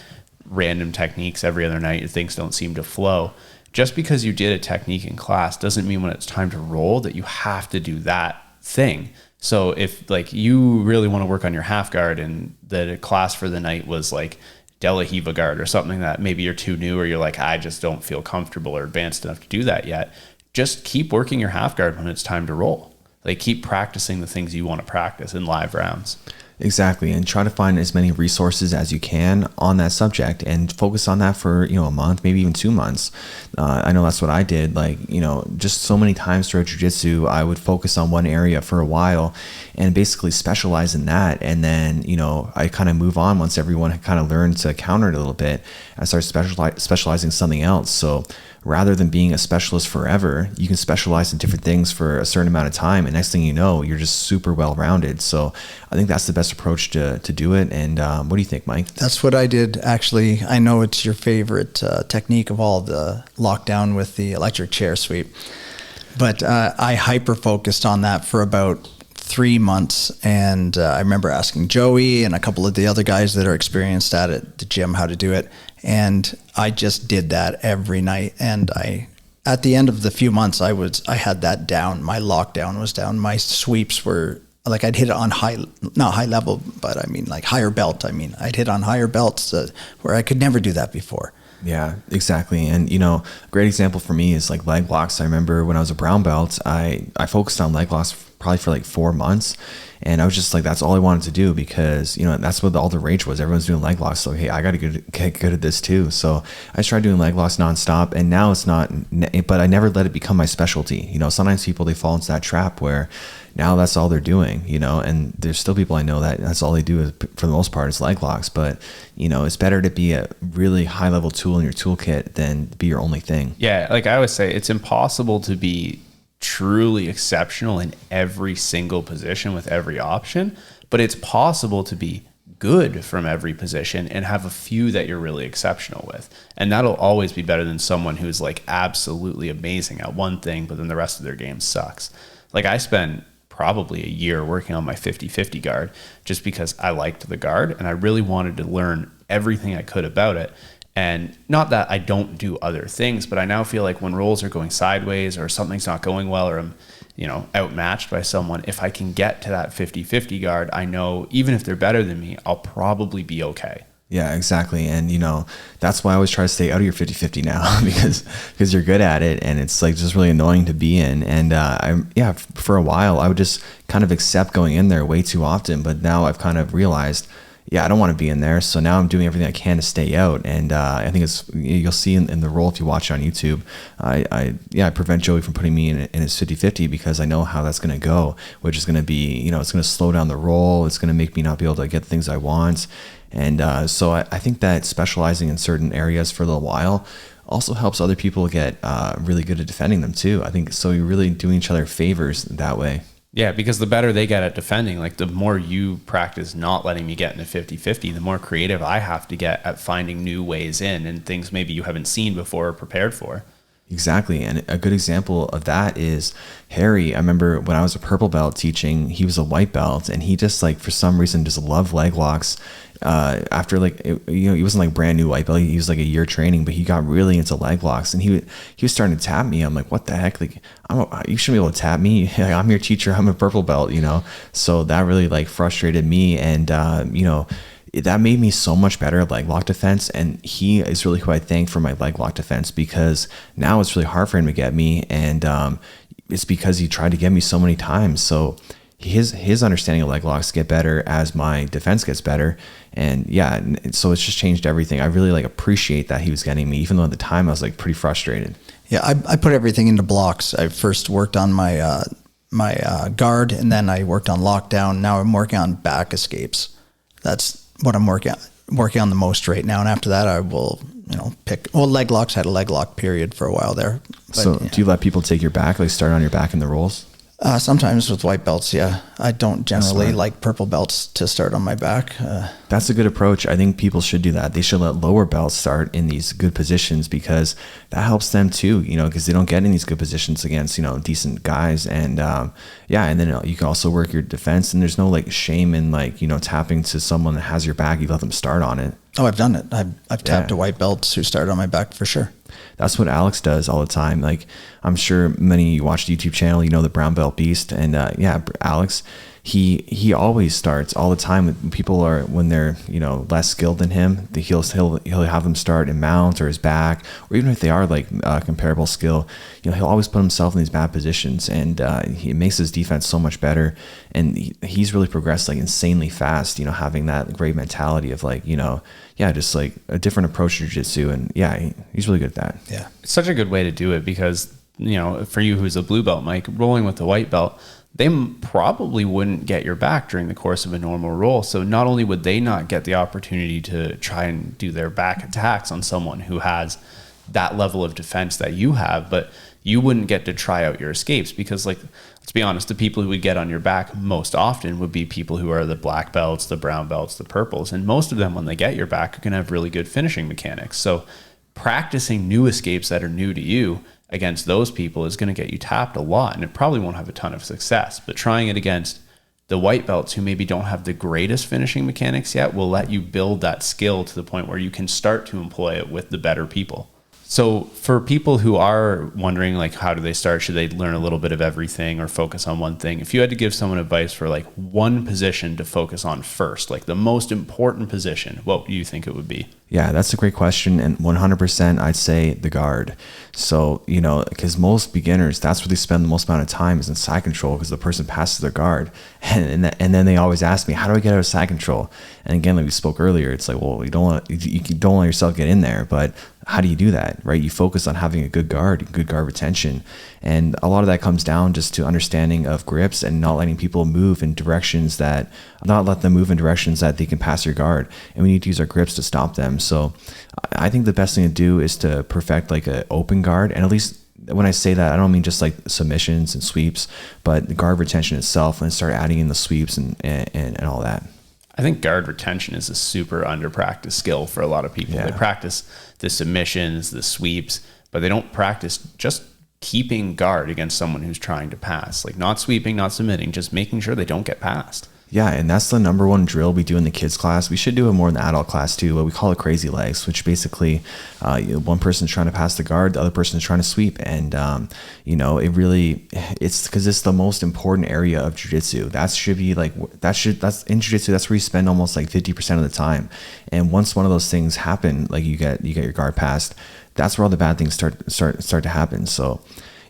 random techniques every other night, things don't seem to flow, just because you did a technique in class doesn't mean when it's time to roll that you have to do that thing. So if like you really want to work on your half guard and the class for the night was like De La Hiva guard or something that maybe you're too new or you're like, I just don't feel comfortable or advanced enough to do that yet, just keep working your half guard when it's time to roll. Like keep practicing the things you want to practice in live rounds. Exactly. And try to find as many resources as you can on that subject and focus on that for, a month, maybe even 2 months. I know that's what I did. Like, just so many times throughout jiu-jitsu, I would focus on one area for a while and basically specialize in that. And then, I kind of move on once everyone had kind of learned to counter it a little bit. I started specializing something else. So rather than being a specialist forever, you can specialize in different things for a certain amount of time. And next thing you know, you're just super well-rounded. So I think that's the best approach to do it. And what do you think, Mike? That's what I did, actually. I know it's your favorite technique of all, the lockdown with the electric chair sweep. But I hyper-focused on that for about 3 months. And I remember asking Joey and a couple of the other guys that are experienced at it, the gym, how to do it. And I just did that every night. And at the end of the few months, I had that down. My lockdown was down. My sweeps were like, I'd hit it on not high level, but I mean like higher belt. I mean, I'd hit on higher belts where I could never do that before. Yeah, exactly. And, a great example for me is like leg locks. I remember when I was a brown belt, I focused on leg locks probably for like 4 months. And I was just like, that's all I wanted to do because, that's what all the rage was. Everyone's doing leg locks. So, hey, I got to get good at this too. So I started doing leg locks nonstop, and now it's not, but I never let it become my specialty. Sometimes people, they fall into that trap where now that's all they're doing, and there's still people I know that that's all they do is, for the most part, is leg locks. But, it's better to be a really high level tool in your toolkit than be your only thing. Yeah. Like I always say, it's impossible to be truly exceptional in every single position with every option, but it's possible to be good from every position and have a few that you're really exceptional with. And that'll always be better than someone who's like absolutely amazing at one thing, but then the rest of their game sucks. Like I spent probably a year working on my 50-50 guard just because I liked the guard and I really wanted to learn everything I could about it. And not that I don't do other things, but I now feel like when rolls are going sideways or something's not going well or I'm, outmatched by someone, if I can get to that 50-50 guard, I know even if they're better than me, I'll probably be okay. Yeah, exactly. And, that's why I always try to stay out of your 50-50 now because you're good at it and it's like just really annoying to be in. And for a while, I would just kind of accept going in there way too often. But now I've kind of realized, I don't want to be in there. So now I'm doing everything I can to stay out. And I think you'll see in the roll if you watch it on YouTube, I prevent Joey from putting me in his 50-50 because I know how that's going to go, which is going to be, it's going to slow down the roll. It's going to make me not be able to get the things I want. And so I think that specializing in certain areas for a little while also helps other people get really good at defending them too. I think so. You're really doing each other favors that way. Yeah, because the better they get at defending, like the more you practice not letting me get in the 50-50, the more creative I have to get at finding new ways in and things maybe you haven't seen before or prepared for. Exactly. And a good example of that is Harry. I remember when I was a purple belt teaching, he was a white belt and he just like, for some reason, just loved leg locks. After like, he wasn't like brand new white belt. He was like a year training, but he got really into leg locks and he was starting to tap me. I'm like, what the heck? Like, you shouldn't be able to tap me. I'm your teacher. I'm a purple belt, So that really like frustrated me. And, that made me so much better at leg lock defense. And he is really who I thank for my leg lock defense because now it's really hard for him to get me. And it's because he tried to get me so many times. So his understanding of leg locks get better as my defense gets better. And so it's just changed everything. I really like appreciate that he was getting me, even though at the time I was like pretty frustrated. Yeah, I put everything into blocks. I first worked on my guard and then I worked on lockdown. Now I'm working on back escapes. That's what I'm working on the most right now. And after that, I will, pick. Well, leg locks, had a leg lock period for a while there. But, so do you let people take your back, like start on your back in the rolls? Sometimes with white belts, yeah. I don't generally like purple belts to start on my back. That's a good approach. I think people should do that. They should let lower belts start in these good positions because that helps them too, because they don't get in these good positions against, decent guys. And and then you can also work your defense, and there's no like shame in like, tapping to someone that has your back. You let them start on it. Oh, I've done it. I've tapped to white belts who started on my back for sure. That's what Alex does all the time. Like, I'm sure many of you watch the YouTube channel, the brown belt beast. And Alex, he always starts all the time with people when they're, less skilled than him. He'll have them start in mount or his back, or even if they are like comparable skill, he'll always put himself in these bad positions, and he makes his defense so much better. And he's really progressed like insanely fast, having that great mentality of like, just like a different approach to jiu-jitsu. And he's really good at that. Yeah. It's such a good way to do it because, for you who's a blue belt, Mike, rolling with the white belt, they probably wouldn't get your back during the course of a normal roll. So not only would they not get the opportunity to try and do their back attacks on someone who has that level of defense that you have, but you wouldn't get to try out your escapes because, like, let's be honest, the people who would get on your back most often would be people who are the black belts, the brown belts, the purples. And most of them, when they get your back, are going to have really good finishing mechanics. So practicing new escapes that are new to you against those people is going to get you tapped a lot, and it probably won't have a ton of success. But trying it against the white belts who maybe don't have the greatest finishing mechanics yet will let you build that skill to the point where you can start to employ it with the better people. So for people who are wondering, like, how do they start? Should they learn a little bit of everything or focus on one thing? If you had to give someone advice for like one position to focus on first, like the most important position, what do you think it would be? Yeah, that's a great question. And 100%, I'd say the guard. So, because most beginners, that's where they spend the most amount of time is in side control because the person passes their guard. And then they always ask me, how do I get out of side control? And again, like we spoke earlier, it's like, well, you don't let yourself get in there, but how do you do that, right? You focus on having a good guard retention. And a lot of that comes down just to understanding of grips and not letting people move in directions that they can pass your guard. And we need to use our grips to stop them. So I think the best thing to do is to perfect like an open guard. And at least when I say that, I don't mean just like submissions and sweeps, but the guard retention itself, and start adding in the sweeps and all that. I think guard retention is a super under-practiced skill for a lot of people. They practice the submissions, the sweeps, but they don't practice just keeping guard against someone who's trying to pass. Like not sweeping, not submitting, just making sure they don't get passed. Yeah, and that's the number one drill we do in the kids class. We should do it more in the adult class too, but we call it crazy legs, which basically one person's trying to pass the guard, the other person is trying to sweep. And, it's because it's the most important area of jiu-jitsu. That's in jiu-jitsu, that's where you spend almost like 50% of the time. And once one of those things happen, like you get your guard passed, that's where all the bad things start to happen. So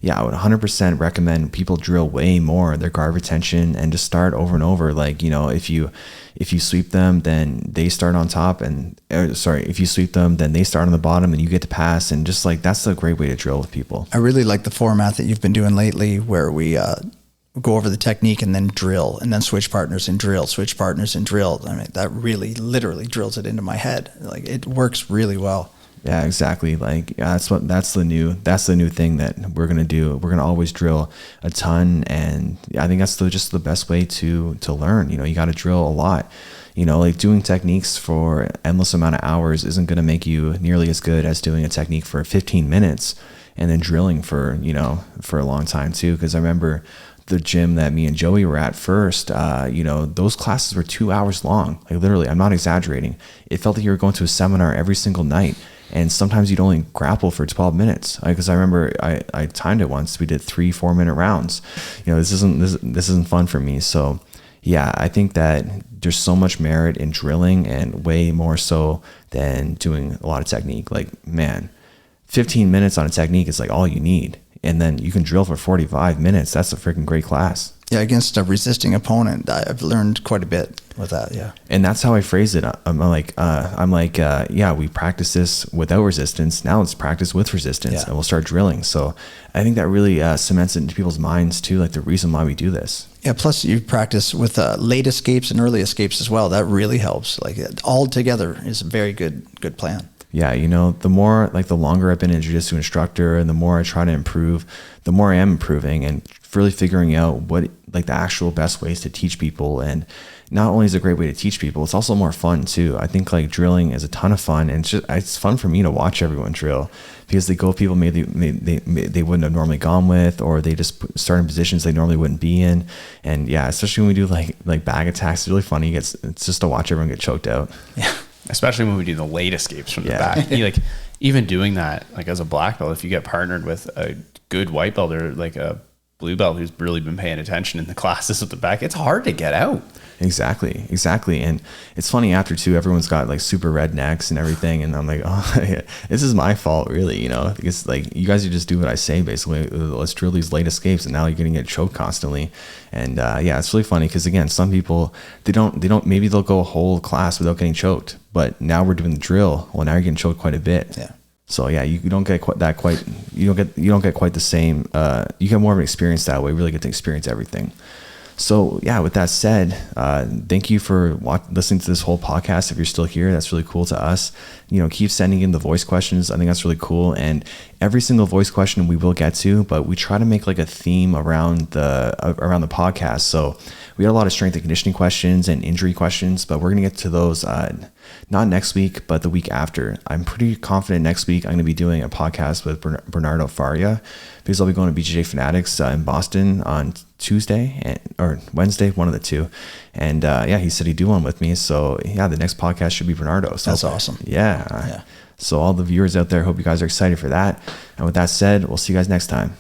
yeah, I would 100% recommend people drill way more their guard retention and just start over and over. Like, if you sweep them, then they start on top, if you sweep them, then they start on the bottom and you get to pass. And just like, that's a great way to drill with people. I really like the format that you've been doing lately where we go over the technique and then drill and then switch partners and drill, switch partners and drill. I mean, that really literally drills it into my head. Like it works really well. Yeah, exactly. Like that's the new thing that we're going to do. We're going to always drill a ton. And I think that's just the best way to learn. You got to drill a lot. Like doing techniques for endless amount of hours isn't going to make you nearly as good as doing a technique for 15 minutes and then drilling for a long time too. Cause I remember the gym that me and Joey were at first, those classes were 2 hours long. Like literally, I'm not exaggerating. It felt like you were going to a seminar every single night. And sometimes you'd only grapple for 12 minutes. Because I remember I timed it once. We did 3-4 minute rounds. This isn't fun for me. So yeah, I think that there's so much merit in drilling, and way more so than doing a lot of technique. Like, man, 15 minutes on a technique is like all you need. And then you can drill for 45 minutes. That's a freaking great class. Yeah, against a resisting opponent, I've learned quite a bit with that. Yeah, and that's how I phrase it. I'm like, we practice this without resistance. Now let's practice with resistance, and we'll start drilling. So I think that really cements it into people's minds too, like the reason why we do this. Yeah. Plus, you practice with late escapes and early escapes as well. That really helps. Like all together is a very good plan. Yeah, the more, like the longer I've been a jiu-jitsu instructor and the more I try to improve, the more I am improving. And really figuring out what like the actual best ways to teach people. And not only is it a great way to teach people, it's also more fun too. I think like drilling is a ton of fun, and it's fun for me to watch everyone drill, because they go with people maybe they wouldn't have normally gone with, or they just start in positions they normally wouldn't be in. And yeah, especially when we do like bag attacks, it's really funny. It's just to watch everyone get choked out. Yeah. Especially when we do the late escapes from the back. Like even doing that, like as a black belt, if you get partnered with a good white belt or like a blue belt who's really been paying attention in the classes at the back, it's hard to get out. Exactly. And it's funny after too, everyone's got like super red necks and everything. And I'm like, oh, yeah, this is my fault really, you know, because like you guys just do what I say, basically. Let's drill these late escapes, and now you're going to get choked constantly. And yeah, it's really funny because again, some people, they don't, maybe they'll go a whole class without getting choked, but now we're doing the drill. Well, now you're getting choked quite a bit. Yeah. So yeah, you don't get quite you don't get quite the same, you get more of an experience that way, really get to experience everything. So yeah, with that said, thank you for listening to this whole podcast. If you're still here, that's really cool to us. You know, keep sending in the voice questions. I think that's really cool. And every single voice question we will get to, but we try to make like a theme around the podcast. So we got a lot of strength and conditioning questions and injury questions, but we're going to get to those not next week, but the week after. I'm pretty confident next week I'm going to be doing a podcast with Bernardo Faria, because I'll be going to BJJ Fanatics in Boston on Tuesday or Wednesday, one of the two. And yeah, he said he'd do one with me. So yeah, the next podcast should be Bernardo. So that's awesome. Yeah. So all the viewers out there, hope you guys are excited for that. And with that said, we'll see you guys next time.